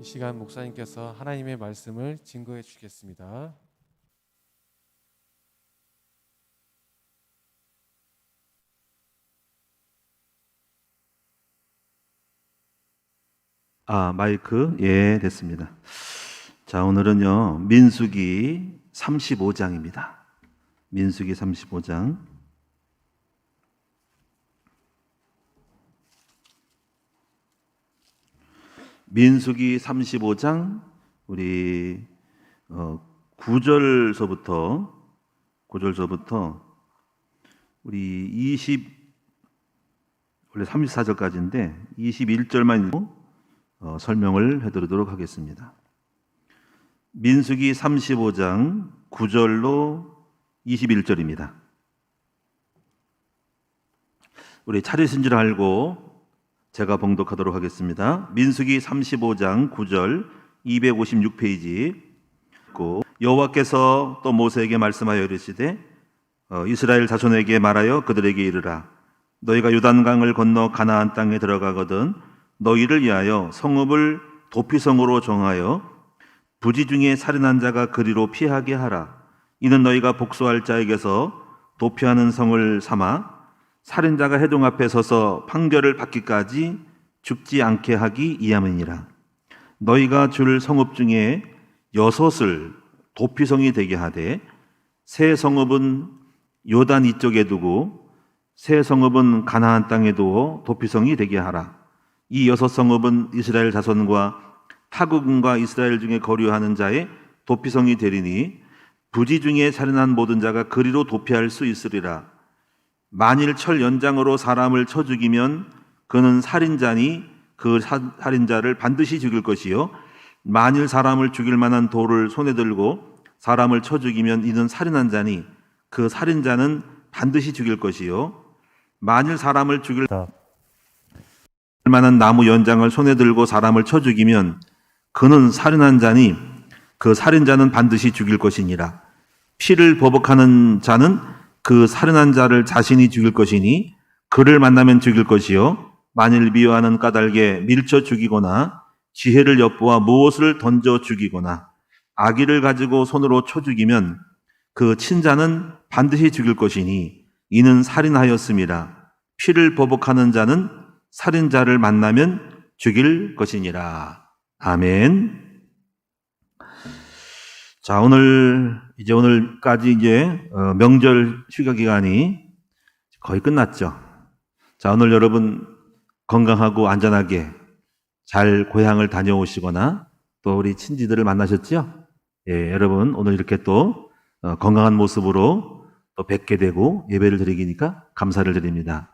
시간 목사님께서 하나님의 말씀을 증거해 주시겠습니다. 마이크, 됐습니다. 자, 오늘은요, 민수기 35장입니다. 민수기 35장. 민수기 35장, 우리 9절서부터 우리 원래 34절까지인데 21절만 읽고 설명을 해드리도록 하겠습니다. 민수기 35장 9절로 21절입니다. 우리 차리신 줄 알고 제가 봉독하도록 하겠습니다. 민수기 35장 9절 256페이지. 여호와께서 또 모세에게 말씀하여 이르시되 이스라엘 자손에게 말하여 그들에게 이르라. 너희가 요단강을 건너 가나안 땅에 들어가거든 너희를 위하여 성읍을 도피성으로 정하여 부지 중에 살인한 자가 그리로 피하게 하라. 이는 너희가 복수할 자에게서 도피하는 성을 삼아 살인자가 해동 앞에 서서 판결을 받기까지 죽지 않게 하기 이함이니라. 너희가 줄 성읍 중에 6을 도피성이 되게 하되 세 성읍은 요단 이쪽에 두고 세 성읍은 가나안 땅에 두어 도피성이 되게 하라. 이 6성읍은 이스라엘 자손과 타국인과 이스라엘 중에 거류하는 자의 도피성이 되리니 부지 중에 살인한 모든 자가 그리로 도피할 수 있으리라. 만일 철 연장으로 사람을 쳐 죽이면 그는 살인자니 그 살인자를 반드시 죽일 것이요 만일 사람을 죽일 만한 돌을 손에 들고 사람을 쳐 죽이면 이는 살인한 자니 그 살인자는 반드시 죽일 것이요 만일 사람을 죽일 만한 나무 연장을 손에 들고 사람을 쳐 죽이면 그는 살인한 자니 그 살인자는 반드시 죽일 것이니라. 피를 보복하는 자는 그 살인한 자를 자신이 죽일 것이니 그를 만나면 죽일 것이요 만일 미워하는 까닭에 밀쳐 죽이거나 지혜를 엿보아 무엇을 던져 죽이거나 악의를 가지고 손으로 쳐 죽이면 그 친자는 반드시 죽일 것이니 이는 살인하였음이라. 피를 보복하는 자는 살인자를 만나면 죽일 것이니라. 아멘. 자, 오늘까지 명절 휴가 기간이 거의 끝났죠. 자, 오늘 여러분 건강하고 안전하게 잘 고향을 다녀오시거나 또 우리 친지들을 만나셨죠? 여러분 오늘 이렇게 또 건강한 모습으로 또 뵙게 되고 예배를 드리니까 감사를 드립니다.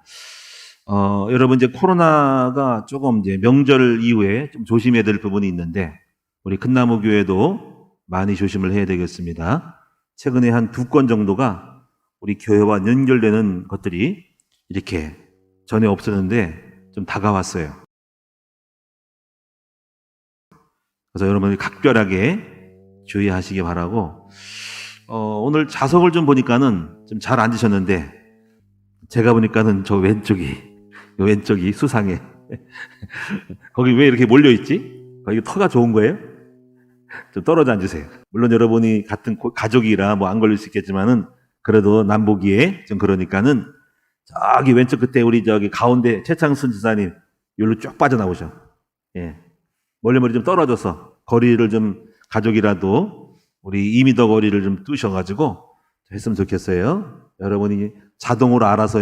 여러분 이제 코로나가 조금 이제 명절 이후에 좀 조심해야 될 부분이 있는데 우리 큰나무 교회도 많이 조심을 해야 되겠습니다. 최근에 한 2건 정도가 우리 교회와 연결되는 것들이 이렇게 전에 없었는데 좀 다가왔어요. 그래서 여러분이 각별하게 주의하시기 바라고, 오늘 좌석을 좀 보니까는 좀 잘 앉으셨는데 제가 보니까는 저 왼쪽이 수상해. 거기 왜 이렇게 몰려있지? 거기 터가 좋은 거예요? 좀 떨어져 앉으세요. 물론 여러분이 같은 가족이라 뭐 안 걸릴 수 있겠지만은 그래도 남보기에 좀 그러니까는 저기 왼쪽 끝에 우리 저기 가운데 최창순 지사님 여기로 쭉 빠져나오셔. 멀리 좀 떨어져서 거리를 좀 가족이라도 우리 2m 거리를 좀 두셔가지고 했으면 좋겠어요. 여러분이 자동으로 알아서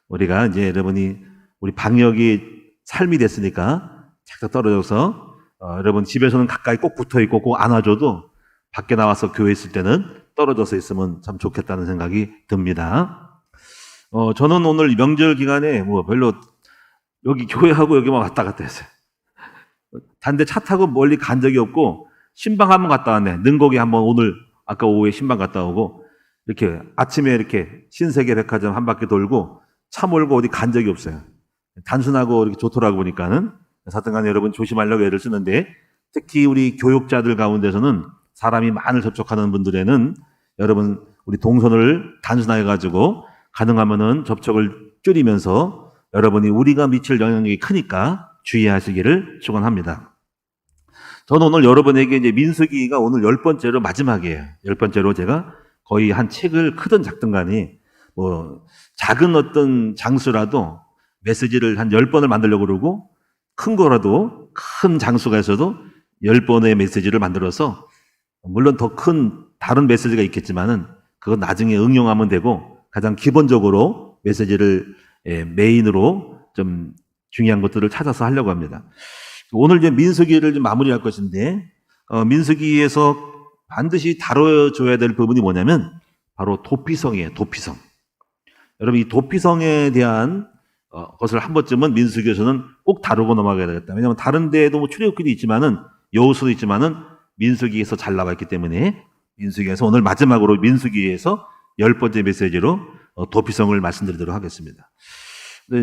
우리가 여러분이 우리 방역이 삶이 됐으니까 착착 떨어져서 여러분 집에서는 가까이 꼭 붙어있고 꼭 안아줘도 밖에 나와서 교회 있을 때는 떨어져서 있으면 참 좋겠다는 생각이 듭니다. 저는 오늘 명절 기간에 별로 여기 교회하고 여기만 왔다 갔다 했어요. 단데 차 타고 멀리 간 적이 없고 신방 한번 갔다 왔네. 능곡에 한번 오늘 아까 오후에 신방 갔다 오고 이렇게 아침에 이렇게 신세계 백화점 한 바퀴 돌고 차 몰고 어디 간 적이 없어요. 단순하고 이렇게 좋더라고 보니까는. 사등간 여러분 조심하려고 애를 쓰는데 특히 우리 교육자들 가운데서는 사람이 많이 접촉하는 분들에는 여러분 우리 동선을 단순하게 가지고 가능하면은 접촉을 줄이면서 여러분이 우리가 미칠 영향력이 크니까 주의하시기를 축원합니다. 저는 오늘 여러분에게 이제 민수기가 오늘 10번째로 마지막이에요. 10번째로 제가 거의 한 책을 크든 작든 간에 뭐 작은 어떤 장수라도 메시지를 한 10번을 만들려고 그러고 큰 거라도 큰 장수가 있어도 10번의 메시지를 만들어서 물론 더 큰 다른 메시지가 있겠지만은 그건 나중에 응용하면 되고 가장 기본적으로 메시지를 메인으로 좀 중요한 것들을 찾아서 하려고 합니다. 오늘 이제 민수기를 좀 마무리할 것인데 민수기에서 반드시 다뤄줘야 될 부분이 뭐냐면 바로 도피성이에요. 도피성. 여러분 이 도피성에 대한 것을 한 번쯤은 민수기에서는 꼭 다루고 넘어가야 되겠다. 왜냐하면 다른 데에도 뭐 출애굽기도 있지만은 여호수도 있지만은 민수기에서 잘 나와 있기 때문에 민수기에서 오늘 마지막으로 민수기에서 10번째 메시지로 도피성을 말씀드리도록 하겠습니다.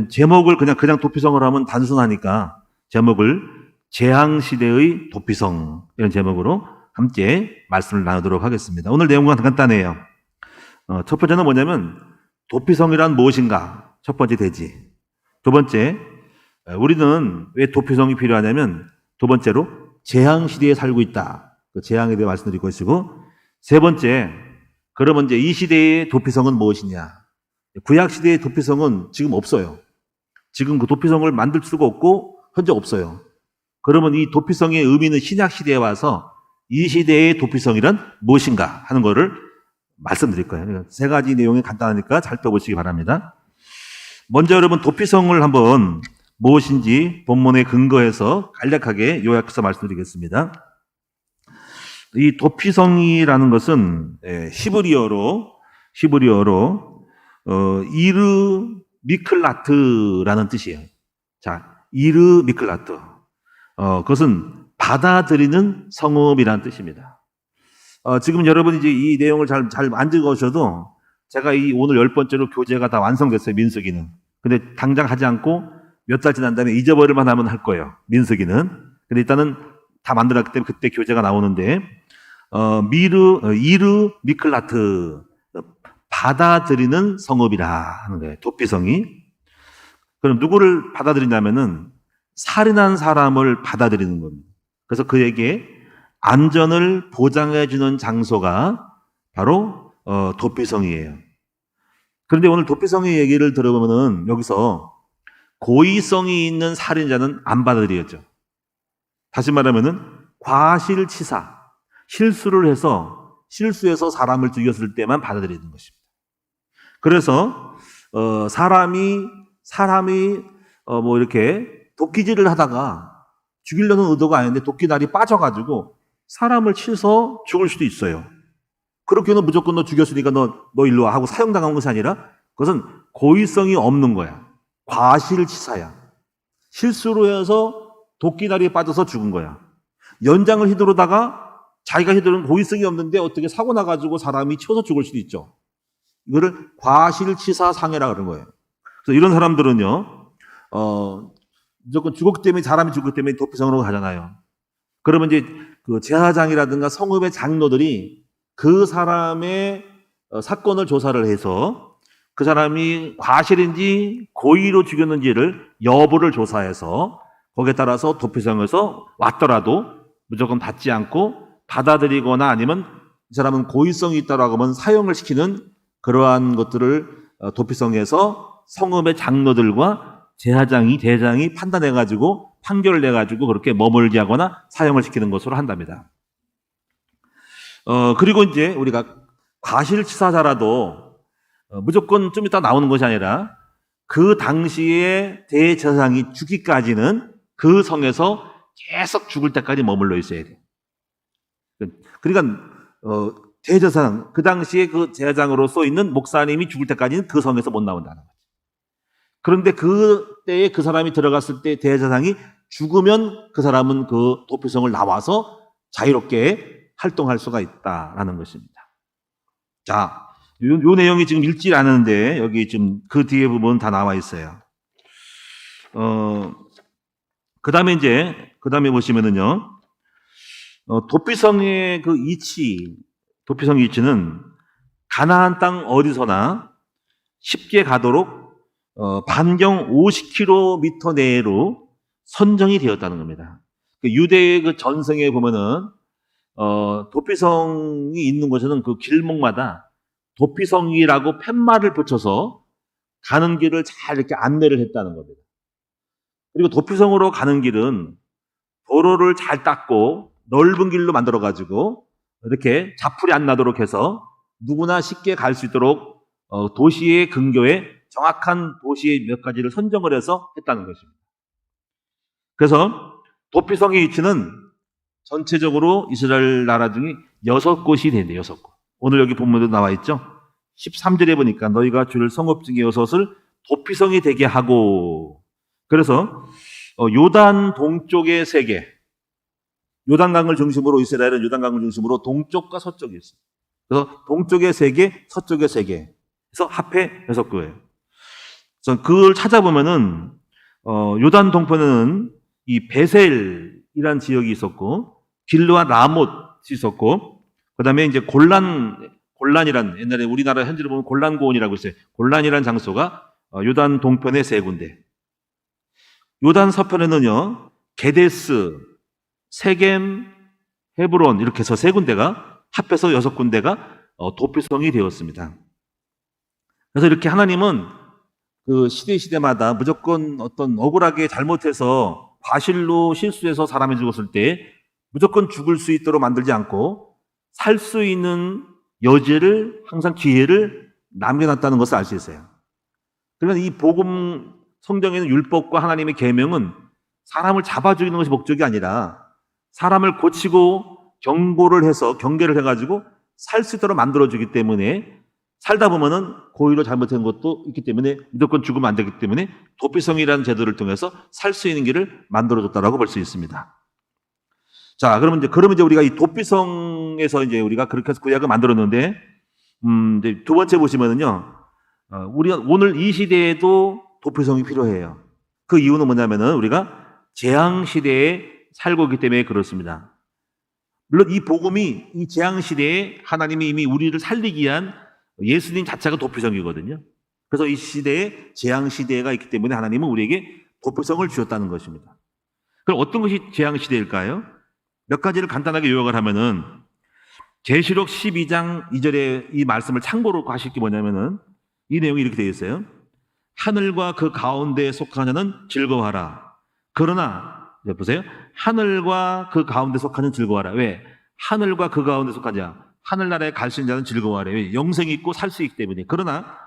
제목을 그냥 도피성을 하면 단순하니까 제목을 재앙시대의 도피성 이런 제목으로 함께 말씀을 나누도록 하겠습니다. 오늘 내용은 간단해요. 첫 번째는 뭐냐면 도피성이란 무엇인가? 첫 번째 대지. 두 번째, 우리는 왜 도피성이 필요하냐면 두 번째로 재앙시대에 살고 있다. 그 재앙에 대해 말씀드릴 것이고 세 번째, 그러면 이제 이 시대의 도피성은 무엇이냐? 구약시대의 도피성은 지금 없어요. 지금 그 도피성을 만들 수가 없고 현재 없어요. 그러면 이 도피성의 의미는 신약시대에 와서 이 시대의 도피성이란 무엇인가 하는 것을 말씀드릴 거예요. 세 가지 내용이 간단하니까 잘 펴보시기 바랍니다. 먼저 여러분 도피성을 한번 무엇인지 본문에 근거해서 간략하게 요약해서 말씀드리겠습니다. 이 도피성이라는 것은 히브리어로 이르 미클라트라는 뜻이에요. 자, 이르 미클라트. 그것은 받아들이는 성읍이라는 뜻입니다. 지금 여러분이 이제 이 내용을 잘 안 읽으셔도 제가 이 오늘 10번째로 교재가 다 완성됐어요, 민수기는. 근데 당장 하지 않고 몇 달 지난 다음에 잊어버릴만 하면 할 거예요, 민수기는. 근데 일단은 다 만들었기 때문에 그때 교재가 나오는데, 이르 미클라트. 받아들이는 성읍이라 하는 거예요, 도피성이. 그럼 누구를 받아들이냐면은 살인한 사람을 받아들이는 겁니다. 그래서 그에게 안전을 보장해주는 장소가 바로 도피성이에요. 그런데 오늘 도피성의 얘기를 들어보면은 여기서 고의성이 있는 살인자는 안 받아들여져. 다시 말하면은 과실치사, 실수해서 사람을 죽였을 때만 받아들이는 것입니다. 그래서 사람이 뭐 이렇게 도끼질을 하다가 죽이려는 의도가 아닌데 도끼날이 빠져가지고 사람을 치서 죽을 수도 있어요. 그렇게는 무조건 너 죽였으니까 너 일로 와 하고 사형당한 것이 아니라 그것은 고의성이 없는 거야. 과실치사야. 실수로 해서 도끼날이 빠져서 죽은 거야. 연장을 휘두르다가 자기가 휘두른 고의성이 없는데 어떻게 사고 나가지고 사람이 치워서 죽을 수도 있죠. 이거를 과실치사상해라 그런 거예요. 그래서 이런 사람들은요, 무조건 죽었기 때문에 사람이 죽었기 때문에 도피성으로 가잖아요. 그러면 이제 그 제사장이라든가 성읍의 장로들이 그 사람의 사건을 조사를 해서 그 사람이 과실인지 고의로 죽였는지를 여부를 조사해서 거기에 따라서 도피성에서 왔더라도 무조건 받지 않고 받아들이거나 아니면 이 사람은 고의성이 있다라고 하면 사형을 시키는 그러한 것들을 도피성에서 성읍의 장로들과 대장이 판단해가지고 판결을 내가지고 그렇게 머물게 하거나 사형을 시키는 것으로 한답니다. 그리고 이제 우리가 과실치사자라도 무조건 좀 이따 나오는 것이 아니라 그 당시에 대제사장이 죽기까지는 그 성에서 계속 죽을 때까지 머물러 있어야 돼요. 그러니까 대제사장, 그 당시에 그 제사장으로서 있는 목사님이 죽을 때까지는 그 성에서 못 나온다는 거죠. 그런데 그때에 그 사람이 들어갔을 때 대제사장이 죽으면 그 사람은 그 도피성을 나와서 자유롭게 활동할 수가 있다라는 것입니다. 자, 요 내용이 지금 읽지 않았는데 여기 지금 그 뒤에 부분 다 나와 있어요. 그 다음에 보시면은요, 도피성의 그 도피성의 위치는 가나안 땅 어디서나 쉽게 가도록 반경 50km 내로 선정이 되었다는 겁니다. 그 유대의 그 전성에 보면은 도피성이 있는 곳에는 그 길목마다 도피성이라고 팻말을 붙여서 가는 길을 잘 이렇게 안내를 했다는 겁니다. 그리고 도피성으로 가는 길은 도로를 잘 닦고 넓은 길로 만들어 가지고 이렇게 자풀이 안 나도록 해서 누구나 쉽게 갈 수 있도록 도시의 근교에 정확한 도시의 몇 가지를 선정을 해서 했다는 것입니다. 그래서 도피성의 위치는 전체적으로 이스라엘 나라 중에 6곳이 되는데 6곳. 오늘 여기 본문에도 나와 있죠. 13절에 보니까 너희가 줄 성읍 중에 6을 도피성이 되게 하고, 그래서 요단 동쪽의 3개, 요단강을 중심으로 이스라엘은 요단강을 중심으로 동쪽과 서쪽이 있어요. 그래서 동쪽에 3개, 서쪽에 3개. 그래서 합해 6구예요. 그래서 그걸 찾아보면은 요단 동편에는 이 베셀이란 지역이 있었고, 길르와 라못이 있었고, 그다음에 이제 골란이란, 옛날에 우리나라 현지로 보면 골란고원이라고 있어요. 골란이란 장소가 요단 동편의 3군데. 요단 서편에는요, 게데스, 세겜, 헤브론 이렇게 해서 3군데가 합해서 6군데가 도피성이 되었습니다. 그래서 이렇게 하나님은 그 시대마다 무조건 어떤 억울하게 잘못해서 과실로 실수해서 사람이 죽었을 때 무조건 죽을 수 있도록 만들지 않고 살 수 있는 여지를, 항상 기회를 남겨놨다는 것을 알 수 있어요. 그러면 이 복음 성경에 있는 율법과 하나님의 계명은 사람을 잡아 죽이는 것이 목적이 아니라 사람을 고치고 경고를 해서 경계를 해가지고 살 수 있도록 만들어주기 때문에, 살다 보면은 고의로 잘못한 것도 있기 때문에 무조건 죽으면 안 되기 때문에 도피성이라는 제도를 통해서 살 수 있는 길을 만들어줬다라고 볼 수 있습니다. 자, 그러면 이제 우리가 이 도피성에서 이제 우리가 그렇게 해서 구약을 만들었는데, 이제 두 번째 보시면은요, 우리가 오늘 이 시대에도 도피성이 필요해요. 그 이유는 뭐냐면은 우리가 재앙 시대에 살고 있기 때문에 그렇습니다. 물론 이 복음이 이 재앙 시대에 하나님이 이미 우리를 살리기 위한 예수님 자체가 도피성이거든요. 그래서 이 시대에 재앙 시대가 있기 때문에 하나님은 우리에게 도피성을 주셨다는 것입니다. 그럼 어떤 것이 재앙 시대일까요? 몇 가지를 간단하게 요약을 하면은, 계시록 12장 2절에 이 말씀을 참고로 하실 게 뭐냐면은 이 내용이 이렇게 되어 있어요. 하늘과 그 가운데에 속한 자는 즐거워하라. 그러나 보세요. 하늘과 그 가운데 속한 자는 즐거워하라. 왜? 하늘과 그 가운데 속한 자, 하늘나라에 갈 수 있는 자는 즐거워하라. 왜? 영생이 있고 살 수 있기 때문에. 그러나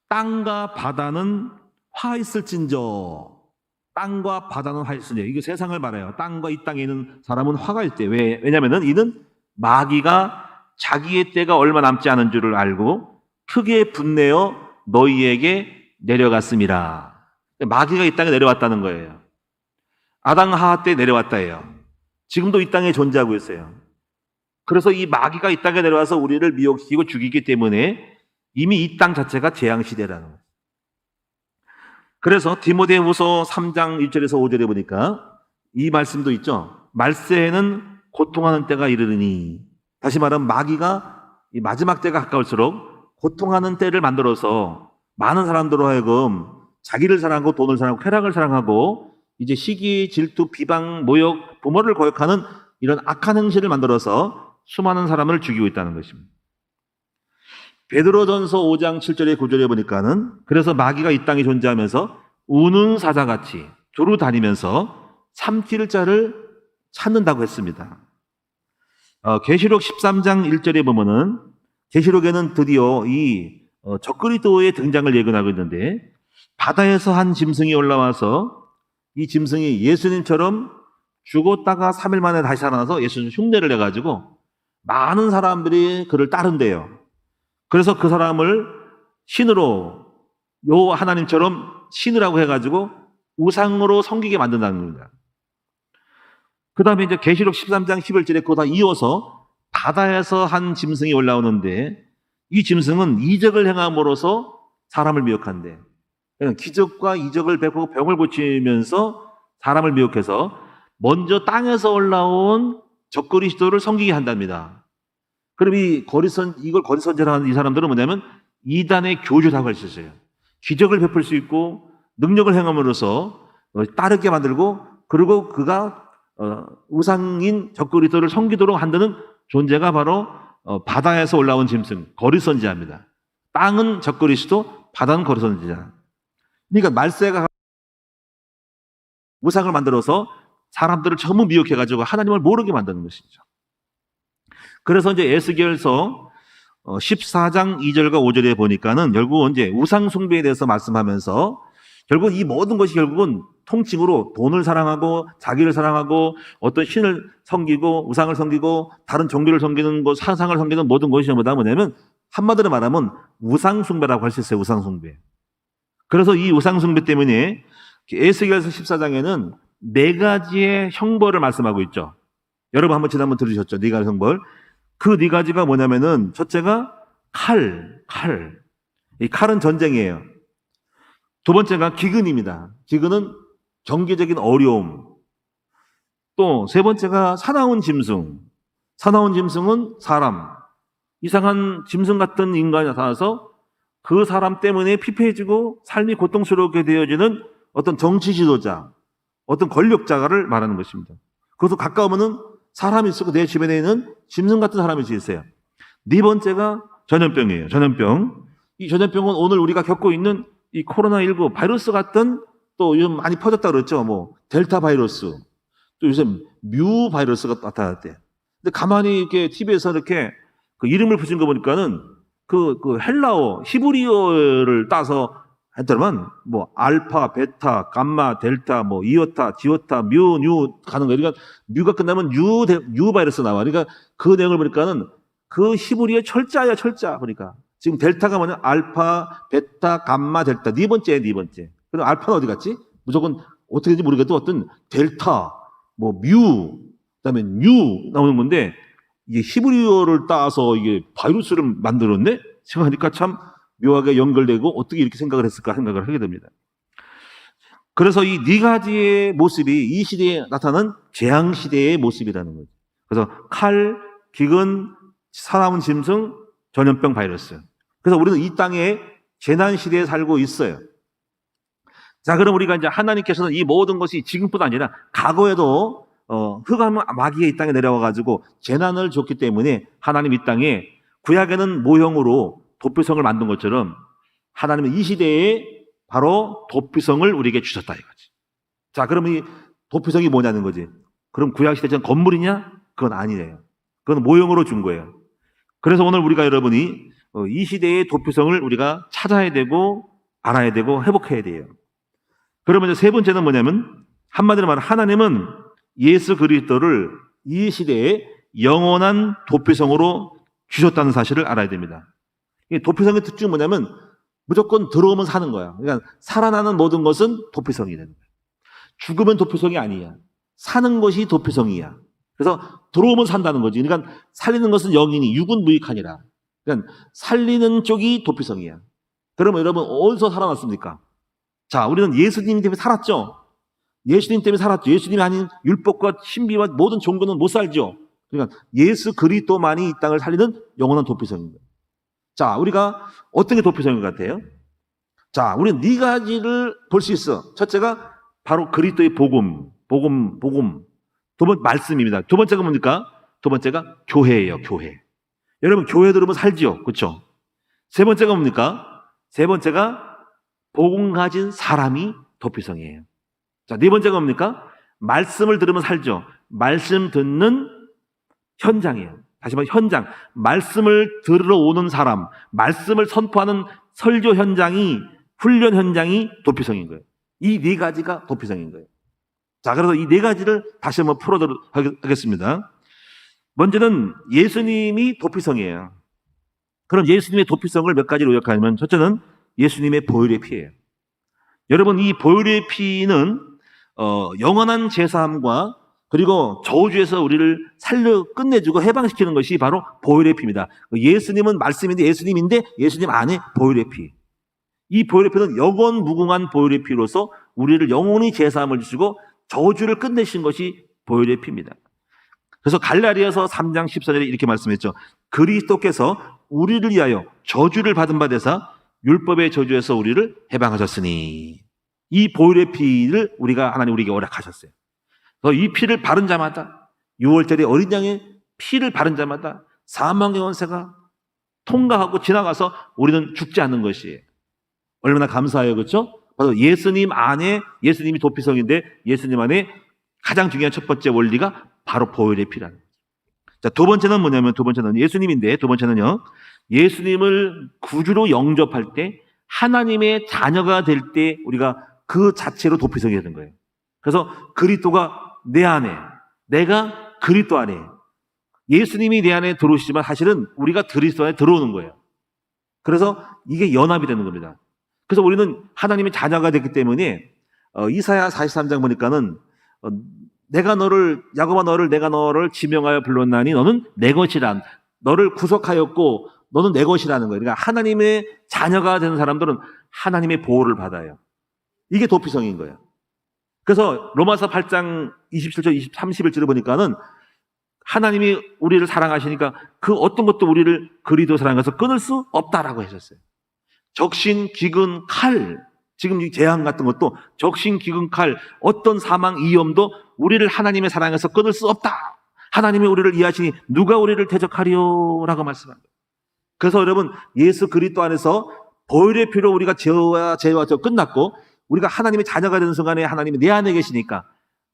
땅과 바다는 화 있을진저. 땅과 바다는 화 있을진저. 이게 세상을 말해요. 땅과 이 땅에 있는 사람은 화가 있대. 왜냐면은 이는 마귀가 자기의 때가 얼마 남지 않은 줄을 알고 크게 분내어 너희에게 내려갔습니다. 마귀가 이 땅에 내려왔다는 거예요. 아담 하와 때 내려왔다예요. 지금도 이 땅에 존재하고 있어요. 그래서 이 마귀가 이 땅에 내려와서 우리를 미혹시키고 죽이기 때문에 이미 이 땅 자체가 재앙시대라는 거예요. 그래서 디모데후서 3장 1절에서 5절에 보니까 이 말씀도 있죠. 말세에는 고통하는 때가 이르르니, 다시 말하면 마귀가 이 마지막 때가 가까울수록 고통하는 때를 만들어서 많은 사람들로 하여금 자기를 사랑하고 돈을 사랑하고 쾌락을 사랑하고 이제 시기, 질투, 비방, 모욕, 부모를 거역하는 이런 악한 행실을 만들어서 수많은 사람을 죽이고 있다는 것입니다. 베드로전서 5장 7절에 9절에 보니까는 그래서 마귀가 이 땅에 존재하면서 우는 사자같이 두루 다니면서 삼킬 자를 찾는다고 했습니다. 계시록 13장 1절에 보면은 계시록에는 드디어 이 적그리스도의 등장을 예견하고 있는데, 바다에서 한 짐승이 올라와서 이 짐승이 예수님처럼 죽었다가 3일 만에 다시 살아나서 예수님 흉내를 내가지고 많은 사람들이 그를 따른대요. 그래서 그 사람을 신으로, 요 하나님처럼 신이라고 해가지고 우상으로 섬기게 만든다는 겁니다. 그 다음에 이제 계시록 13장 11절에 그거 다 이어서 바다에서 한 짐승이 올라오는데, 이 짐승은 이적을 행함으로써 사람을 미혹한대. 기적과 이적을 베푸고 병을 고치면서 사람을 미혹해서 먼저 땅에서 올라온 적그리스도를 섬기게 한답니다. 그럼 이걸 거짓선지라 하는 이 사람들은 뭐냐면 이단의 교주라고 할 수 있어요. 기적을 베풀 수 있고 능력을 행함으로써 따르게 만들고, 그리고 그가 우상인 적그리스도를 섬기도록 한다는 존재가 바로 바다에서 올라온 짐승, 거리선지자입니다. 땅은 적그리스도, 바다는 거리선지자. 그러니까 말세가 우상을 만들어서 사람들을 전부 미혹해가지고 하나님을 모르게 만드는 것이죠. 그래서 이제 에스겔서 14장 2절과 5절에 보니까는 결국은 이제 우상 숭배에 대해서 말씀하면서 결국 이 모든 것이 결국은 통칭으로 돈을 사랑하고 자기를 사랑하고 어떤 신을 섬기고 우상을 섬기고 다른 종교를 섬기는 것, 사상을 섬기는 모든 것이 뭐냐면 한마디로 말하면 우상 숭배라고 할 수 있어요. 우상 숭배. 그래서 이 우상 숭배 때문에 에스겔서 14장에는 네 가지의 형벌을 말씀하고 있죠. 여러분 한번 지난번 들으셨죠? 네 가지 형벌. 그 네 가지가 뭐냐면은 첫째가 칼. 이 칼은 전쟁이에요. 두 번째가 기근입니다. 기근은 경제적인 어려움. 또 세 번째가 사나운 짐승. 사나운 짐승은 사람. 이상한 짐승 같은 인간이 나타나서 그 사람 때문에 피폐해지고 삶이 고통스럽게 되어지는 어떤 정치 지도자, 어떤 권력자를 말하는 것입니다. 그것도 가까우면은 사람이 있고 내 주변에 있는 짐승 같은 사람이 있어요. 네 번째가 전염병이에요. 전염병. 이 전염병은 오늘 우리가 겪고 있는 이 코로나19 바이러스 같은 또 요즘 많이 퍼졌다 그랬죠. 뭐 델타 바이러스, 또 요새 뮤 바이러스가 나타났대. 근데 가만히 이렇게 TV에서 이렇게 그 이름을 붙인 거 보니까는 그 헬라어, 히브리어를 따서 했더만 뭐 알파, 베타, 감마, 델타, 뭐 이오타, 지오타, 뮤, 뉴 가는 거. 그러니까 뮤가 끝나면 뉴 바이러스 나와. 그러니까 그 내용을 보니까는 그 히브리어 철자야, 철자. 그러니까 지금 델타가 뭐냐? 알파, 베타, 감마, 델타. 네 번째. 그럼 알파는 어디 갔지? 무조건 어떻게인지 모르겠도 어떤 델타, 뭐 뮤, 그다음에 뉴 나오는 건데 이게 히브리어를 따서 이게 바이러스를 만들었네? 생각하니까 참 묘하게 연결되고 어떻게 이렇게 생각을 했을까 생각을 하게 됩니다. 그래서 이 네 가지의 모습이 이 시대에 나타나는 재앙 시대의 모습이라는 거죠. 그래서 칼, 기근, 사나운 짐승, 전염병, 바이러스. 그래서 우리는 이 땅에 재난 시대에 살고 있어요. 자, 그럼 우리가 이제 하나님께서는 이 모든 것이 지금뿐 아니라 과거에도 흑암 마귀가 이 땅에 내려와가지고 재난을 줬기 때문에 하나님 이 땅에 구약에는 모형으로 도피성을 만든 것처럼 하나님은 이 시대에 바로 도피성을 우리에게 주셨다 이거지. 자, 그러면 이 도피성이 뭐냐는 거지. 그럼 구약 시대처럼 건물이냐? 그건 아니래요. 그건 모형으로 준 거예요. 그래서 오늘 우리가 여러분이 이 시대의 도피성을 우리가 찾아야 되고 알아야 되고 회복해야 돼요. 그러면 이제 세 번째는 뭐냐면 한마디로 말하면 하나님은 예수 그리스도를 이 시대에 영원한 도피성으로 주셨다는 사실을 알아야 됩니다. 도피성의 특징은 뭐냐면 무조건 들어오면 사는 거야. 그러니까 살아나는 모든 것은 도피성이 되는 거야. 죽으면 도피성이 아니야. 사는 것이 도피성이야. 그래서 들어오면 산다는 거지. 그러니까 살리는 것은 영이니 육은 무익하니라. 그러니까 살리는 쪽이 도피성이야. 그러면 여러분 어디서 살아났습니까? 자, 우리는 예수님 때문에 살았죠. 예수님 때문에 살았죠. 예수님이 아닌 율법과 신비와 모든 종교는 못 살죠. 그러니까 예수 그리스도만이 이 땅을 살리는 영원한 도피성입니다. 자, 우리가 어떤 게 도피성인 것 같아요? 자, 우리는 네 가지를 볼 수 있어. 첫째가 바로 그리스도의 복음. 두 번째 말씀입니다. 두 번째가 뭡니까? 두 번째가 교회예요, 교회. 여러분 교회 들으면 살지요, 그렇죠? 세 번째가 뭡니까? 세 번째가 복음 가진 사람이 도피성이에요. 자, 네 번째가 뭡니까? 말씀을 들으면 살죠. 말씀 듣는 현장이에요. 다시 말해 현장. 말씀을 들으러 오는 사람, 말씀을 선포하는 설교 현장이, 훈련 현장이 도피성인 거예요. 이 네 가지가 도피성인 거예요. 자, 그래서 이 네 가지를 다시 한번 풀어보도록 하겠습니다. 먼저는 예수님이 도피성이에요. 그럼 예수님의 도피성을 몇 가지로 요약하면 첫째는 예수님의 보혈의 피예요. 여러분, 이 보혈의 피는 영원한 제사함과 그리고 저주에서 우리를 살려 끝내주고 해방시키는 것이 바로 보혈의 피입니다. 예수님은 말씀인데 예수님인데 예수님 안에 보혈의 피. 이 보혈의 피는 영원 무궁한 보혈의 피로서 우리를 영원히 제사함을 주시고 저주를 끝내신 것이 보혈의 피입니다. 그래서 갈라디아서 3장 14절에 이렇게 말씀했죠. 그리스도께서 우리를 위하여 저주를 받은 바 되사 율법의 저주에서 우리를 해방하셨으니 이 보혈의 피를 하나님 우리에게 허락하셨어요. 이 피를 바른 자마다 6월절에 어린 양의 피를 바른 자마다 사망의 원세가 통과하고 지나가서 우리는 죽지 않는 것이에요. 얼마나 감사해요. 그렇죠? 바로 예수님 안에, 예수님이 도피성인데 예수님 안에 가장 중요한 첫 번째 원리가 바로 보혈의 피라는 거죠. 자, 두 번째는 뭐냐면, 두 번째는 예수님인데, 두 번째는요, 예수님을 구주로 영접할 때 하나님의 자녀가 될 때 우리가 그 자체로 도피성이 되는 거예요. 그래서 그리스도가 내 안에, 내가 그리스도 안에, 예수님이 내 안에 들어오시지만 사실은 우리가 그리스도 안에 들어오는 거예요. 그래서 이게 연합이 되는 겁니다. 그래서 우리는 하나님의 자녀가 됐기 때문에 이사야 43장 보니까는 내가 너를, 야곱아 내가 너를 지명하여 불렀나니 너는 내 것이란, 너를 구속하였고 너는 내 것이라는 거예요. 그러니까 하나님의 자녀가 되는 사람들은 하나님의 보호를 받아요. 이게 도피성인 거예요. 그래서 로마서 8장 27절 31절을 보니까는 하나님이 우리를 사랑하시니까 그 어떤 것도 우리를 그리스도 사랑해서 끊을 수 없다라고 하셨어요. 적신, 기근, 칼, 지금 이 재앙 같은 것도 적신, 기근, 칼, 어떤 사망, 위험도 우리를 하나님의 사랑에서 끊을 수 없다. 하나님이 우리를 이해하시니 누가 우리를 대적하리요라고 말씀합니다. 그래서 여러분, 예수 그리스도 안에서 보혈의 피로 우리가 죄와 저 끝났고 우리가 하나님의 자녀가 되는 순간에 하나님이 내 안에 계시니까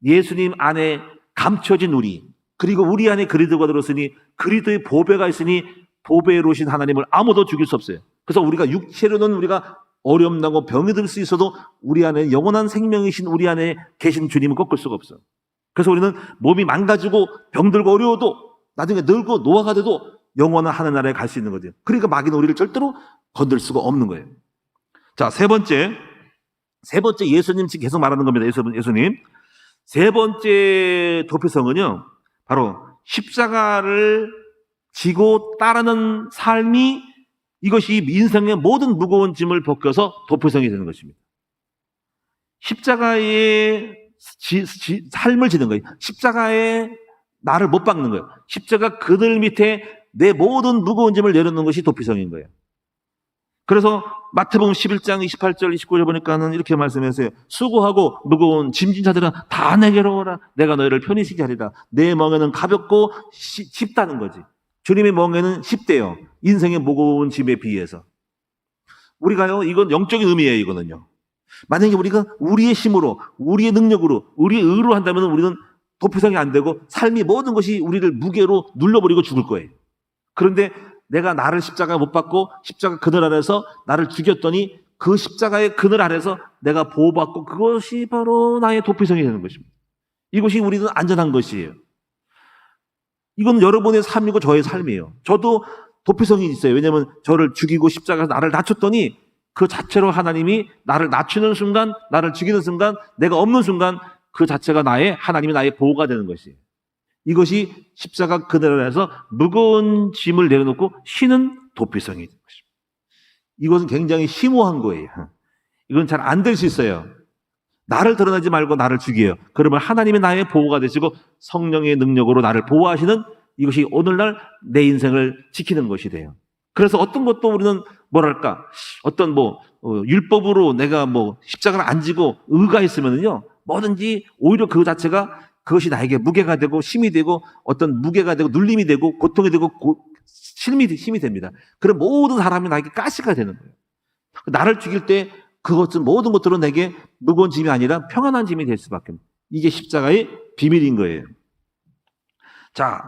예수님 안에 감춰진 우리, 그리고 우리 안에 그리스도가 들었으니 그리스도의 보배가 있으니 보배로 오신 하나님을 아무도 죽일 수 없어요. 그래서 우리가 육체로는 우리가 어렵나고 병이 들 수 있어도 우리 안에 영원한 생명이신 우리 안에 계신 주님을 꺾을 수가 없어요. 그래서 우리는 몸이 망가지고 병들고 어려워도 나중에 늙고 노화가 돼도 영원한 하늘나라에 갈 수 있는 거죠. 그러니까 마귀는 우리를 절대로 건들 수가 없는 거예요. 자, 세 번째 예수님 지금 계속 말하는 겁니다. 예수님. 세 번째 도피성은요, 바로 십자가를 지고 따르는 삶이, 이것이 인생의 모든 무거운 짐을 벗겨서 도피성이 되는 것입니다. 십자가의 삶을 지는 거예요. 십자가에 나를 못 박는 거예요. 십자가 그늘 밑에 내 모든 무거운 짐을 내려놓는 것이 도피성인 거예요. 그래서 마태복음 11장 28절 29절 보니까는 이렇게 말씀하세요. 수고하고 무거운 짐진 자들아 다 내게로 오라. 내가 너희를 편히 쉬게 하리라. 내 멍에는 가볍고 쉽다는 거지. 주님의 멍에는 쉽대요. 인생의 무거운 짐에 비해서. 우리가요, 이건 영적인 의미예요. 이거는요. 만약에 우리가 우리의 힘으로, 우리의 능력으로, 우리의 의로 한다면 우리는 도피성이 안 되고 삶이 모든 것이 우리를 무게로 눌러버리고 죽을 거예요. 그런데 내가 나를 십자가 못 받고 십자가 그늘 아래서 나를 죽였더니 그 십자가의 그늘 아래서 내가 보호받고 그것이 바로 나의 도피성이 되는 것입니다. 이것이 우리는 안전한 것이에요. 이건 여러분의 삶이고 저의 삶이에요. 저도 도피성이 있어요. 왜냐하면 저를 죽이고 십자가에서 나를 낮췄더니 그 자체로 하나님이 나를 낮추는 순간, 나를 죽이는 순간, 내가 없는 순간 그 자체가 하나님이 나의 보호가 되는 것이에요. 이것이 십자가 그늘 아래서 무거운 짐을 내려놓고 쉬는 도피성이 되는 것입니다. 이것은 굉장히 심오한 거예요. 이건 잘 안 될 수 있어요. 나를 드러내지 말고 나를 죽여요. 그러면 하나님이 나의 보호가 되시고 성령의 능력으로 나를 보호하시는, 이것이 오늘날 내 인생을 지키는 것이 돼요. 그래서 어떤 것도 우리는 뭐랄까, 어떤 율법으로 내가 십자가를 안 지고 의가 있으면은요, 뭐든지 오히려 그 자체가 그것이 나에게 무게가 되고 힘이 되고 어떤 무게가 되고 눌림이 되고 고통이 되고 힘이 됩니다. 그럼 모든 사람이 나에게 가시가 되는 거예요. 나를 죽일 때 그것은 모든 것들은 내게 무거운 짐이 아니라 평안한 짐이 될 수밖에 없는, 이게 십자가의 비밀인 거예요. 자,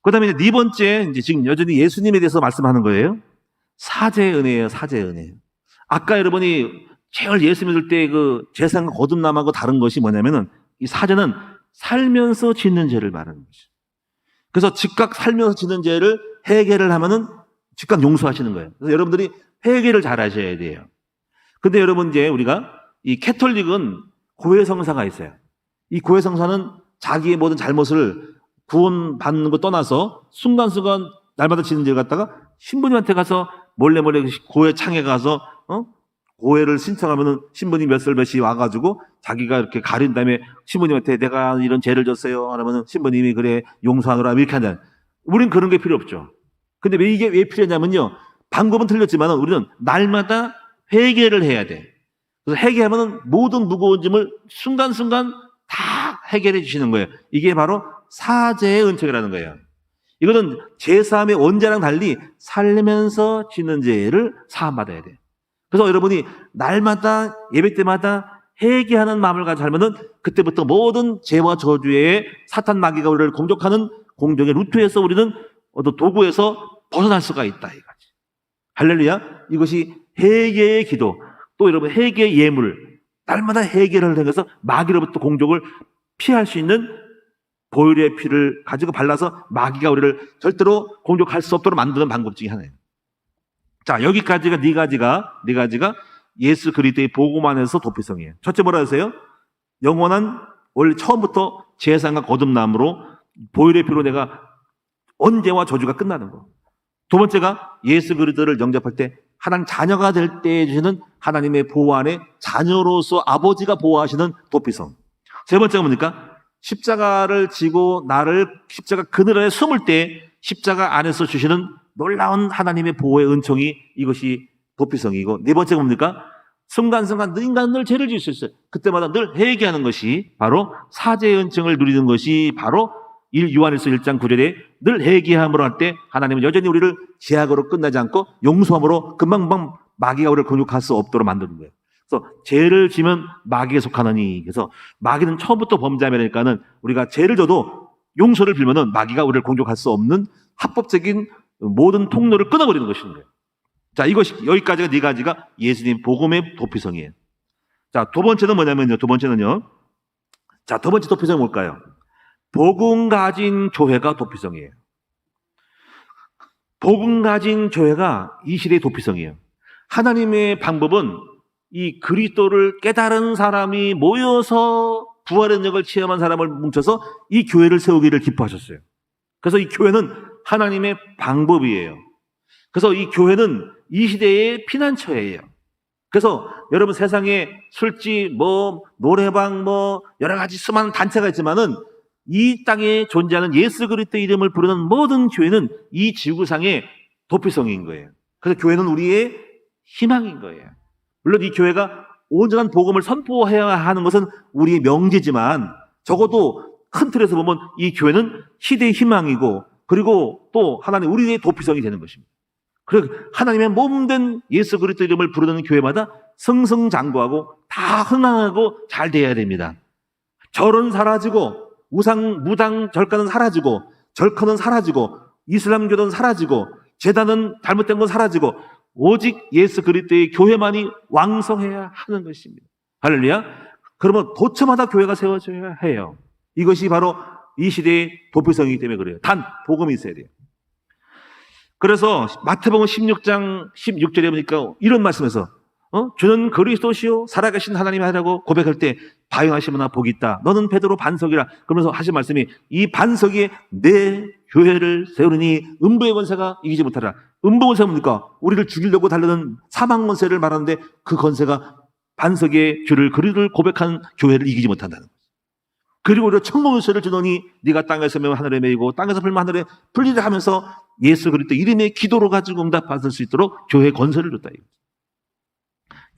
그 다음에 네 번째, 이제 지금 여전히 예수님에 대해서 말씀하는 거예요. 사제의 은혜예요, 사제의 은혜. 아까 여러분이 제일 예수 믿을 때 그 죄상과 거듭남하고 다른 것이 뭐냐면은 이 사제는 살면서 짓는 죄를 말하는 것이죠. 그래서 즉각 살면서 짓는 죄를 회개를 하면은 즉각 용서하시는 거예요. 그래서 여러분들이 회개를 잘 하셔야 돼요. 근데 여러분, 이제 우리가 이 캐톨릭은 고해성사가 있어요. 이 고해성사는 자기의 모든 잘못을 구원받는 거 떠나서 순간순간 날마다 짓는 죄를 갖다가 신부님한테 가서 몰래 고해창에 가서 고해를 신청하면은 신부님 몇 살 몇이 와가지고 자기가 이렇게 가린 다음에 신부님한테 내가 이런 죄를 졌어요 하면은 신부님이 그래 용서하노라 이렇게 한다. 우린 그런 게 필요 없죠. 근데 이게 왜 필요하냐면요, 방법은 틀렸지만 우리는 날마다 회개를 해야 돼. 그래서 회개하면은 모든 무거운 짐을 순간순간 다 해결해 주시는 거예요. 이게 바로 사죄의 은총이라는 거예요. 이거는 제3의 원죄랑 달리 살면서 지는 죄를 사함받아야 돼요. 그래서 여러분이 날마다 예배 때마다 회개하는 마음을 가지고 살면은 그때부터 모든 죄와 저주의 사탄 마귀가 우리를 공격하는 공격의 루트에서 우리는 어떤 도구에서 벗어날 수가 있다 이거지. 할렐루야. 이것이 회개의 기도, 또 여러분 회개의 예물, 날마다 회개를 통해서 마귀로부터 공격을 피할 수 있는 보혈의 피를 가지고 발라서 마귀가 우리를 절대로 공격할 수 없도록 만드는 방법 중에 하나예요. 자, 여기까지가 네 가지가 예수 그리스도의 복음 안에서 도피성이에요. 첫째 뭐라 하세요? 영원한 원래 처음부터 제사장과 거듭남으로 보혈의 피로 내가 언제와 저주가 끝나는 거. 두 번째가 예수 그리스도를 영접할 때 하나님 자녀가 될 때 주시는 하나님의 보호 안에 자녀로서 아버지가 보호하시는 도피성. 세 번째가 뭡니까? 십자가를 지고 나를 십자가 그늘 안에 숨을 때 십자가 안에서 주시는 놀라운 하나님의 보호의 은총이 이것이 도피성이고, 네 번째가 뭡니까? 순간순간 인간은 늘 죄를 지을 수 있어요. 그때마다 늘 회개하는 것이 바로 사죄의 은총을 누리는 것이 바로 요한일서 1장 9절에 늘 회개함으로 할 때 하나님은 여전히 우리를 죄악으로 끝나지 않고 용서함으로 금방금방 마귀가 우리를 공격할 수 없도록 만드는 거예요. 그래서 죄를 지면 마귀에 속하느니, 그래서 마귀는 처음부터 범죄하니까는 우리가 죄를 져도 용서를 빌면은 마귀가 우리를 공격할 수 없는 합법적인 모든 통로를 끊어버리는 것인 거예요. 자, 이것이 여기까지가 네 가지가 예수님 복음의 도피성이에요. 자, 두 번째는 뭐냐면요. 두 번째는 도피성이 뭘까요? 복음 가진 교회가 도피성이에요. 복음 가진 교회가 이 시대의 도피성이에요. 하나님의 방법은 이 그리스도를 깨달은 사람이 모여서 부활의 능력을 체험한 사람을 뭉쳐서 이 교회를 세우기를 기뻐하셨어요. 그래서 이 교회는 하나님의 방법이에요. 그래서 이 교회는 이 시대의 피난처예요. 그래서 여러분 세상에 술집, 노래방, 여러 가지 수많은 단체가 있지만은 이 땅에 존재하는 예수 그리스도 이름을 부르는 모든 교회는 이 지구상의 도피성인 거예요. 그래서 교회는 우리의 희망인 거예요. 물론 이 교회가 온전한 복음을 선포해야 하는 것은 우리의 명제지만 적어도 큰 틀에서 보면 이 교회는 시대의 희망이고, 그리고 또 하나님 우리의 도피성이 되는 것입니다. 그리고 하나님의 몸된 예수 그리스도 이름을 부르는 교회마다 승승장구하고 다 흥황하고 잘 돼야 됩니다. 절은 사라지고 무당 절가는 사라지고 절커는 사라지고 이슬람교는 사라지고 제단은 잘못된 건 사라지고 오직 예수 그리스도의 교회만이 왕성해야 하는 것입니다. 할렐루야. 그러면 도처마다 교회가 세워져야 해요. 이것이 바로 이 시대의 도피성이기 때문에 그래요. 단 복음이 있어야 돼요. 그래서 마태복음 16장 16절에 보니까 이런 말씀에서 주는 그리스도시요 살아계신 하나님이 하라고 고백할 때 바용하시면 복이 있다. 너는 베드로 반석이라. 그러면서 하신 말씀이 이 반석에 내 교회를 세우느니 음부의 권세가 이기지 못하라. 음부 권세가 뭡니까? 우리를 죽이려고 달려는 사망 권세를 말하는데 그 권세가 반석의 주를 그리스도를 고백한 교회를 이기지 못한다는 거죠. 그리고 우리가 천국의 주노니 네가 땅에서 매면 하늘에 매이고 땅에서 풀면 하늘에 풀리라 하면서 예수 그리스도 이름의 기도로 가지고 응답받을 수 있도록 교회에 권세를 줬다.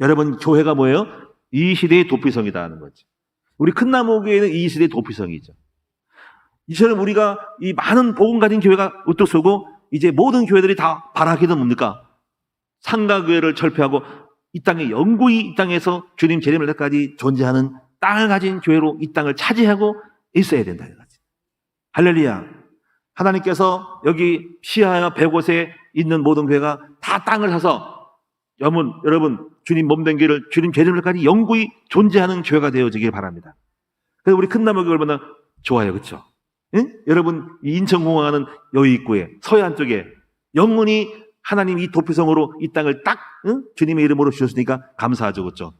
여러분, 교회가 뭐예요? 이 시대의 도피성이다 하는 거지. 우리 큰 나무 교회는 이 시대의 도피성이죠. 이처럼 우리가 이 많은 복음 가진 교회가 우뚝 서고 이제 모든 교회들이 다 바라기는 뭡니까? 상가교회를 철폐하고 이 땅에 영구히 이 땅에서 주님 재림할 때까지 존재하는 땅을 가진 교회로 이 땅을 차지하고 있어야 된다는 거지. 할렐루야. 하나님께서 여기 시하와 100곳에 있는 모든 교회가 다 땅을 사서 여러분 주님 몸된 교회를 주님 재림날까지 영구히 존재하는 교회가 되어지길 바랍니다. 그래서 우리 큰 나무 교회 얼마나 좋아요, 그렇죠? 응? 여러분 이 인천공항하는 여의 입구에 서해안 쪽에 영원히 하나님 이 도피성으로 이 땅을 딱 주님의 이름으로 주셨으니까 감사하죠, 그렇죠?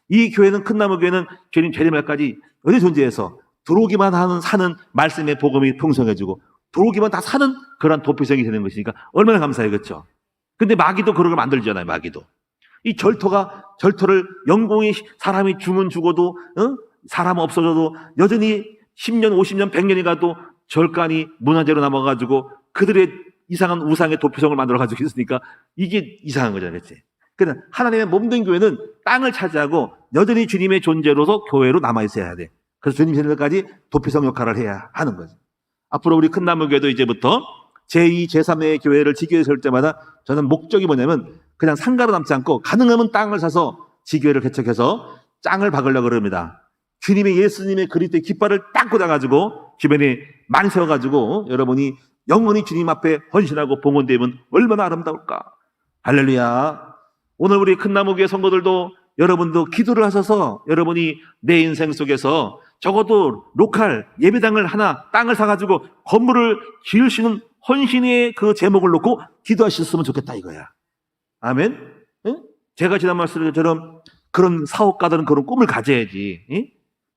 이 교회는 큰 나무 교회는 주님 재림날까지 어디 존재해서 들어오기만 하는 사는 말씀의 복음이 풍성해지고 들어오기만 다 사는 그런 도피성이 되는 것이니까 얼마나 감사해요, 그렇죠? 근데 마귀도 그런 걸 만들잖아요, 마귀도. 이 절터를 영공이 사람이 죽어도 사람 없어져도 여전히 10년, 50년, 100년이 가도 절간이 문화재로 남아가지고 그들의 이상한 우상의 도피성을 만들어가지고 있으니까 이게 이상한 거잖아요, 그렇지? 그러나 하나님의 몸된 교회는 땅을 차지하고 여전히 주님의 존재로서 교회로 남아있어야 돼. 그래서 주님 세례까지 도피성 역할을 해야 하는 거죠. 앞으로 우리 큰나무교회도 이제부터 제2, 제3의 교회를 지교에 세울 때마다 저는 목적이 뭐냐면 그냥 상가로 남지 않고 가능하면 땅을 사서 지교회를 개척해서 짱을 박으려고 그럽니다. 주님의 예수님의 그리스도의 깃발을 딱 꽂아가지고 주변에 많이 세워가지고 여러분이 영원히 주님 앞에 헌신하고 봉헌되면 얼마나 아름다울까. 할렐루야. 오늘 우리 큰나무교회 성도들도 여러분도 기도를 하셔서 여러분이 내 인생 속에서 적어도 로컬 예배당을 하나 땅을 사가지고 건물을 지을 수 있는 헌신의 그 제목을 놓고 기도하셨으면 좋겠다 이거야. 아멘. 응? 제가 지난 말씀처럼 그런 사업가들은 그런 꿈을 가져야지. 응?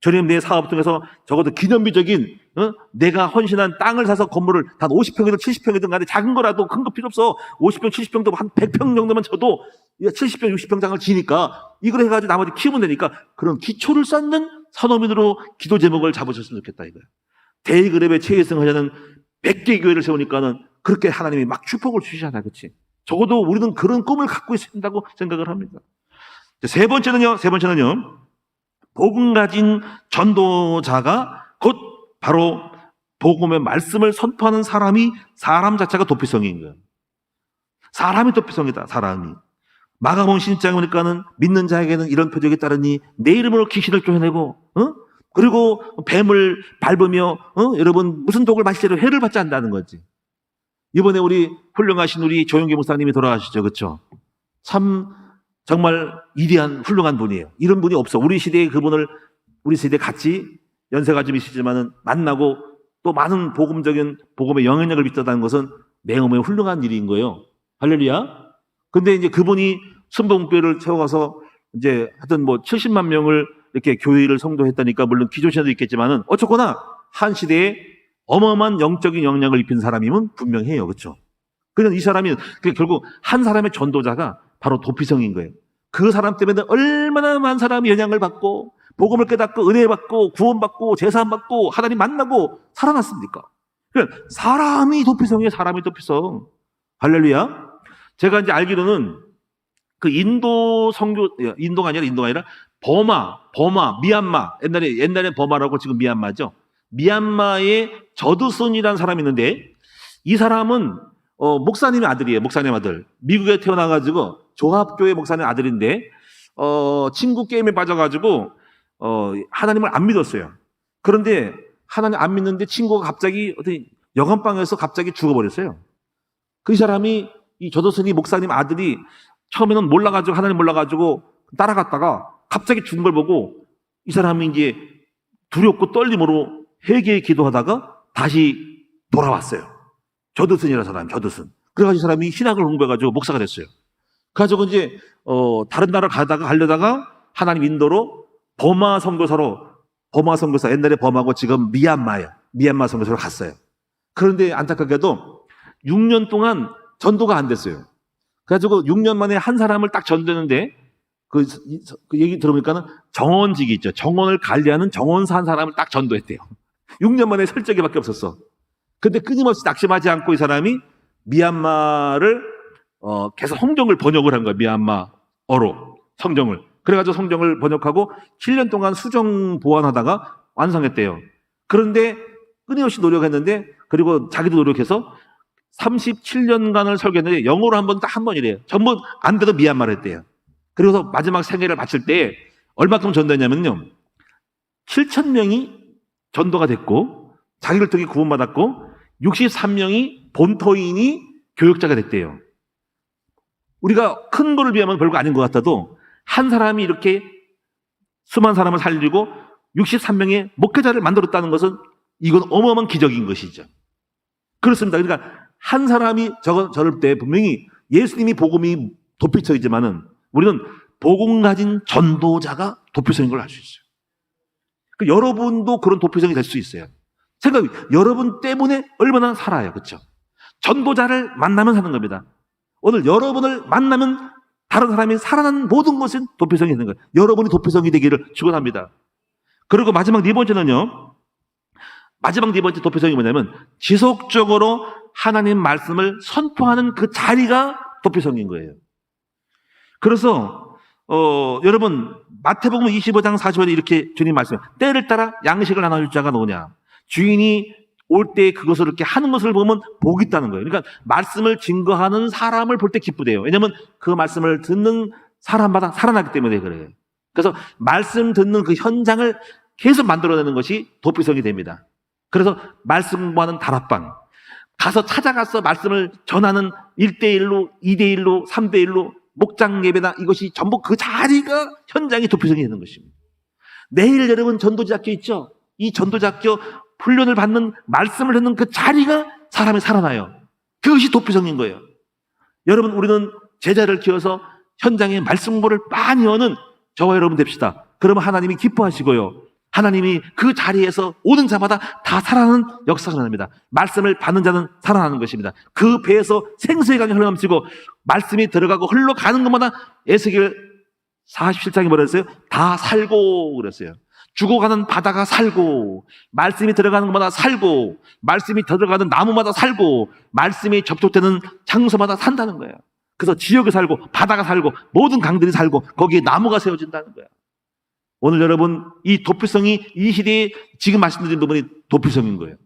주님 내 사업 통해서 적어도 기념비적인 내가 헌신한 땅을 사서 건물을 단 50평이든 70평이든 간에 작은 거라도 큰 거 필요 없어. 50평, 70평도 한 100평 정도만 쳐도 70평, 60평 장을 지니까 이걸 해가지고 나머지 키우면 되니까 그런 기초를 쌓는 산업인으로 기도 제목을 잡으셨으면 좋겠다 이거야. 대그룹의 최혜승 하자는 100개 교회를 세우니까는 그렇게 하나님이 막 축복을 주시잖아, 그렇지? 적어도 우리는 그런 꿈을 갖고 있어야 된다고 생각을 합니다. 세 번째는요. 복음 가진 전도자가 곧 바로 복음의 말씀을 선포하는 사람 자체가 도피성인 거예요. 사람이 도피성이다, 사람이. 마가복음 16장에 보니까는 믿는 자에게는 이런 표적이 따르니 내 이름으로 귀신을 쫓아내고, 그리고 뱀을 밟으며, 여러분 무슨 독을 마시려도 해를 받지 않는다는 거지. 이번에 우리 훌륭하신 우리 조영기 목사님이 돌아가시죠, 그렇죠? 참 정말 위대한 훌륭한 분이에요. 이런 분이 없어. 우리 시대에 그분을 우리 세대 같이 연세가 좀 있으지만은 만나고 또 많은 복음의 영향력을 미쳤다는 것은 매우 훌륭한 일인 거예요. 할렐루야. 근데 이제 그분이 순복음교회를 세워가서 이제 하여튼 70만 명을 이렇게 교회를 성도했다니까 물론 기존신화도 있겠지만은 어쨌거나 한 시대에 어마어마한 영적인 영향을 입힌 사람이면 분명해요. 그렇죠? 그냥 이 사람이 결국 한 사람의 전도자가 바로 도피성인 거예요. 그 사람 때문에 얼마나 많은 사람이 영향을 받고 복음을 깨닫고 은혜 받고 구원받고 제사함 받고 하나님 만나고 살아났습니까? 그러니까 사람이 도피성이에요. 사람이 도피성. 할렐루야. 제가 이제 알기로는 그 인도가 아니라 버마, 미얀마. 옛날에 버마라고 지금 미얀마죠. 미얀마의 저드슨이라는 사람이 있는데 이 사람은 목사님의 아들이에요. 목사님 아들. 미국에 태어나가지고 조합교회 목사님 아들인데 친구 게임에 빠져가지고 하나님을 안 믿었어요. 그런데 하나님 안 믿는데 친구가 갑자기 어디 여관방에서 갑자기 죽어버렸어요. 그 사람이 이 조도슨이 목사님 아들이 처음에는 몰라가지고 하나님 몰라가지고 따라갔다가 갑자기 죽은 걸 보고 이 사람이 이제 두렵고 떨림으로 회개에 기도하다가 다시 돌아왔어요. 조도슨이라는 사람, 조도슨. 그래가지고 이 사람이 신학을 공부해가지고 목사가 됐어요. 그래가지고 이제 다른 나라 가려다가 하나님 인도로 버마 선교사 옛날에 버마고 지금 미얀마예요. 미얀마 선교사로 갔어요. 그런데 안타깝게도 6년 동안 전도가 안 됐어요. 그래가지고 6년 만에 한 사람을 딱 전도했는데 그 얘기 들어보니까는 정원직이 있죠. 정원을 관리하는 정원사 한 사람을 딱 전도했대요. 6년 만에 설정이밖에 없었어. 근데 끊임없이 낙심하지 않고 이 사람이 미얀마를 계속 성경을 번역을 한 거예요. 미얀마어로 성경을. 그래가지고 성경을 번역하고 7년 동안 수정 보완하다가 완성했대요. 그런데 끊임없이 노력했는데 그리고 자기도 노력해서 37년간을 설교했는데 영어로 한 번이래요. 전부 안 돼도 미얀마를 했대요. 그리고서 마지막 생애를 바칠 때 얼마큼 전도했냐면요. 7,000명이 전도가 됐고 자기를 통해 구원받았고 63명이 본토인이 교역자가 됐대요. 우리가 큰 거를 비하면 별거 아닌 것 같아도 한 사람이 이렇게 수많은 사람을 살리고 63명의 목회자를 만들었다는 것은 이건 어마어마한 기적인 것이죠. 그렇습니다. 그러니까 한 사람이 저럴 때 분명히 예수님이 복음이 도피성이지만은 우리는 복음 가진 전도자가 도피성인 걸 알 수 있어요. 그러니까 여러분도 그런 도피성이 될 수 있어요. 여러분 때문에 얼마나 살아요. 그렇죠? 전도자를 만나면 사는 겁니다. 오늘 여러분을 만나면 다른 사람이 살아난 모든 것은 도피성이 되는 거예요. 여러분이 도피성이 되기를 축원합니다. 그리고 마지막 네 번째 도피성이 뭐냐면 지속적으로 하나님 말씀을 선포하는 그 자리가 도피성인 거예요. 그래서 여러분 마태복음 25장 45절에 이렇게 주님 말씀해요. 때를 따라 양식을 나눠줄 자가 누구냐. 주인이 올 때 그것을 이렇게 하는 것을 보면 복이 있다는 거예요. 그러니까 말씀을 증거하는 사람을 볼 때 기쁘대요. 왜냐하면 그 말씀을 듣는 사람마다 살아나기 때문에 그래요. 그래서 말씀 듣는 그 현장을 계속 만들어내는 것이 도피성이 됩니다. 그래서 말씀 공부하는 다락방, 가서 찾아가서 말씀을 전하는 1대1로 2대1로 3대1로 목장 예배나 이것이 전부 그 자리가 현장의 도피성이 되는 것입니다. 내일 여러분 전도자학교 있죠? 이 전도자학교 훈련을 받는 말씀을 듣는 그 자리가 사람이 살아나요. 그것이 도피성인 거예요. 여러분 우리는 제자를 키워서 현장에 말씀 공부를 많이 하는 저와 여러분 됩시다. 그러면 하나님이 기뻐하시고요. 하나님이 그 자리에서 오는 자마다 다 살아나는 역사가 일어납니다. 말씀을 받는 자는 살아나는 것입니다. 그 배에서 생수의 강이 흘러넘치고 말씀이 들어가고 흘러가는 것마다 에스겔 47장이 뭐라 했어요? 다 살고 그랬어요. 죽어가는 바다가 살고, 말씀이 들어가는 것마다 살고, 말씀이 들어가는 나무마다 살고, 말씀이 접촉되는 장소마다 산다는 거예요. 그래서 지역이 살고, 바다가 살고, 모든 강들이 살고, 거기에 나무가 세워진다는 거예요. 오늘 여러분, 이 도피성이 이 시대에 지금 말씀드린 부분이 도피성인 거예요.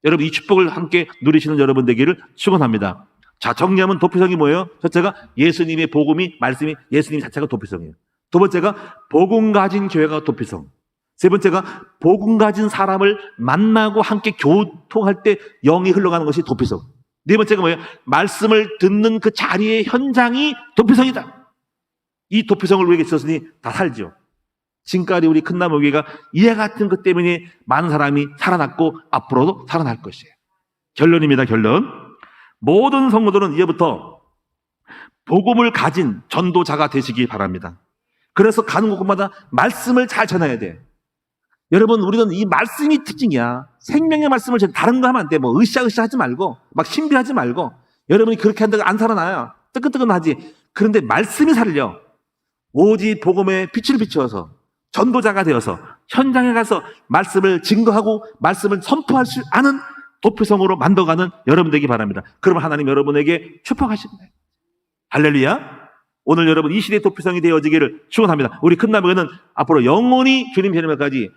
여러분, 이 축복을 함께 누리시는 여러분 되기를 축원합니다. 자, 정리하면 도피성이 뭐예요? 첫째가 예수님의 복음이, 말씀이 예수님 자체가 도피성이에요. 두 번째가 복음 가진 교회가 도피성. 세 번째가 복음 가진 사람을 만나고 함께 교통할 때 영이 흘러가는 것이 도피성. 네 번째가 뭐예요? 말씀을 듣는 그 자리의 현장이 도피성이다. 이 도피성을 우리에게 있었으니 다 살죠. 지금까지 우리 큰나무교회가 이와 같은 것 때문에 많은 사람이 살아났고 앞으로도 살아날 것이에요. 결론입니다. 결론. 모든 성도들은 이제부터 복음을 가진 전도자가 되시기 바랍니다. 그래서 가는 곳마다 말씀을 잘 전해야 돼. 여러분 우리는 이 말씀이 특징이야. 생명의 말씀을 다른 거 하면 안 돼. 뭐 으쌰으쌰 하지 말고 막 신비하지 말고. 여러분이 그렇게 한다고 안 살아나요. 뜨끈뜨끈하지. 그런데 말씀이 살려. 오직 복음에 빛을 비추어서 전도자가 되어서 현장에 가서 말씀을 증거하고 말씀을 선포할 수 아는 도피성으로 만들어가는 여러분 되기 바랍니다. 그러면 하나님 여러분에게 축복하십니다. 할렐루야. 오늘 여러분 이 시대의 도피성이 되어지기를 축원합니다. 우리 큰나무교회는 앞으로 영원히 주님 뵈날까지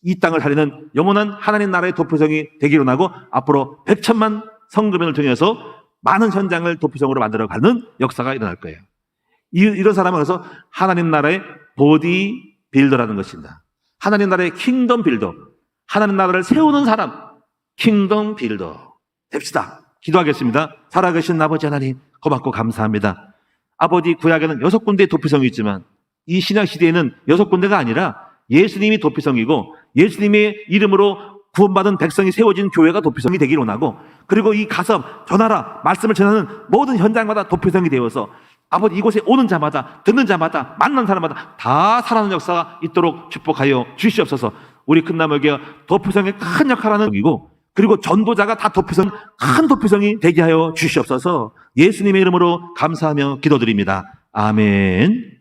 이 땅을 살리는 영원한 하나님 나라의 도피성이 되기로 하고 앞으로 100천만 성도면을 통해서 많은 현장을 도피성으로 만들어가는 역사가 일어날 거예요. 이런 사람은 그래서 하나님 나라의 보디 빌더라는 것입니다. 하나님 나라의 킹덤 빌더, 하나님 나라를 세우는 사람, 킹덤 빌더 됩시다. 기도하겠습니다. 살아계신 아버지 하나님 고맙고 감사합니다. 아버지 구약에는 6군데의 도피성이 있지만 이 신약시대에는 6군데가 아니라 예수님이 도피성이고 예수님의 이름으로 구원받은 백성이 세워진 교회가 도피성이 되기를 원하고 그리고 이 가서 전하라 말씀을 전하는 모든 현장마다 도피성이 되어서 아버지 이곳에 오는 자마다 듣는 자마다 만난 사람마다 다 살아나는 역사가 있도록 축복하여 주시옵소서. 우리 큰나무교회가 도피성의 큰 역할을 하는 이고 그리고 전도자가 다 도피성 큰 도피성이 되게 하여 주시옵소서. 예수님의 이름으로 감사하며 기도드립니다. 아멘.